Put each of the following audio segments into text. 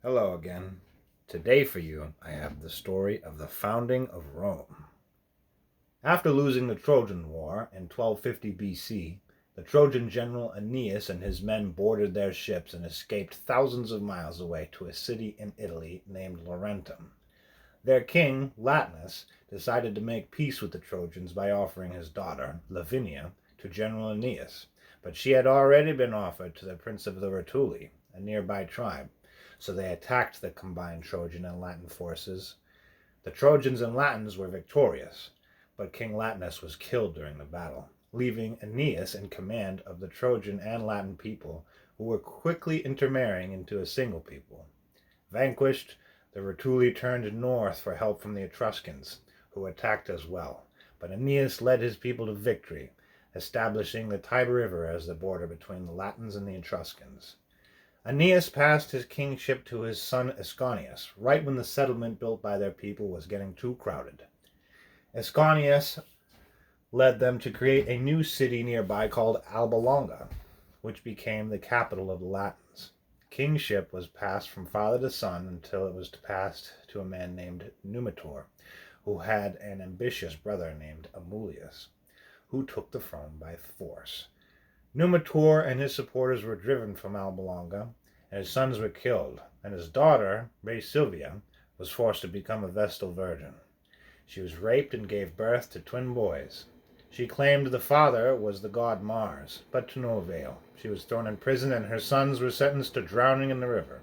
Hello again. Today for you, I have the story of the founding of Rome. After losing the Trojan War in 1250 BC, the Trojan general Aeneas and his men boarded their ships and escaped thousands of miles away to a city in Italy named Laurentum. Their king, Latinus, decided to make peace with the Trojans by offering his daughter, Lavinia, to General Aeneas, but she had already been offered to the prince of the Rutuli, a nearby tribe, so they attacked the combined Trojan and Latin forces. The Trojans and Latins were victorious, but King Latinus was killed during the battle, leaving Aeneas in command of the Trojan and Latin people, who were quickly intermarrying into a single people. Vanquished, the Rutuli turned north for help from the Etruscans, who attacked as well, but Aeneas led his people to victory, establishing the Tiber River as the border between the Latins and the Etruscans. Aeneas passed his kingship to his son Ascanius, right when the settlement built by their people was getting too crowded. Ascanius led them to create a new city nearby called Alba Longa, which became the capital of the Latins. Kingship was passed from father to son until it was passed to a man named Numitor, who had an ambitious brother named Amulius, who took the throne by force. Numitor and his supporters were driven from Alba Longa, and his sons were killed, and his daughter, Ray Silvia, was forced to become a Vestal virgin. She was raped and gave birth to twin boys. She claimed the father was the god Mars, but to no avail. She was thrown in prison, and her sons were sentenced to drowning in the river.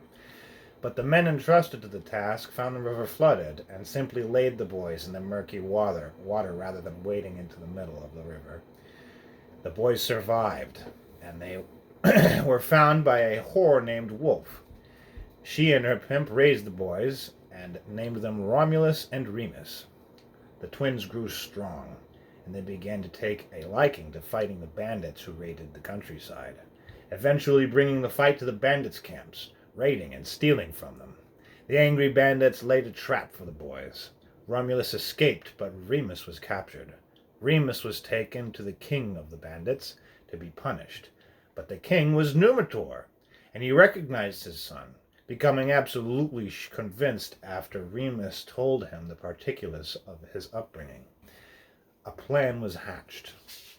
But the men entrusted to the task found the river flooded and simply laid the boys in the murky water rather than wading into the middle of the river. The boys survived, and they were found by a whore named Wolf. She and her pimp raised the boys and named them Romulus and Remus. The twins grew strong, and they began to take a liking to fighting the bandits who raided the countryside, eventually bringing the fight to the bandits' camps, raiding and stealing from them. The angry bandits laid a trap for the boys. Romulus escaped, but Remus was captured. Remus was taken to the king of the bandits to be punished, but the king was Numitor, and he recognized his son, becoming absolutely convinced after Remus told him the particulars of his upbringing. A plan was hatched,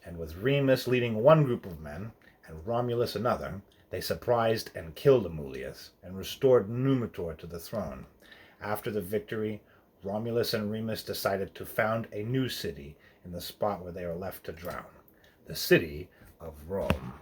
and with Remus leading one group of men and Romulus another, they surprised and killed Amulius and restored Numitor to the throne. After the victory, Romulus and Remus decided to found a new city in the spot where they were left to drown, the city of Rome.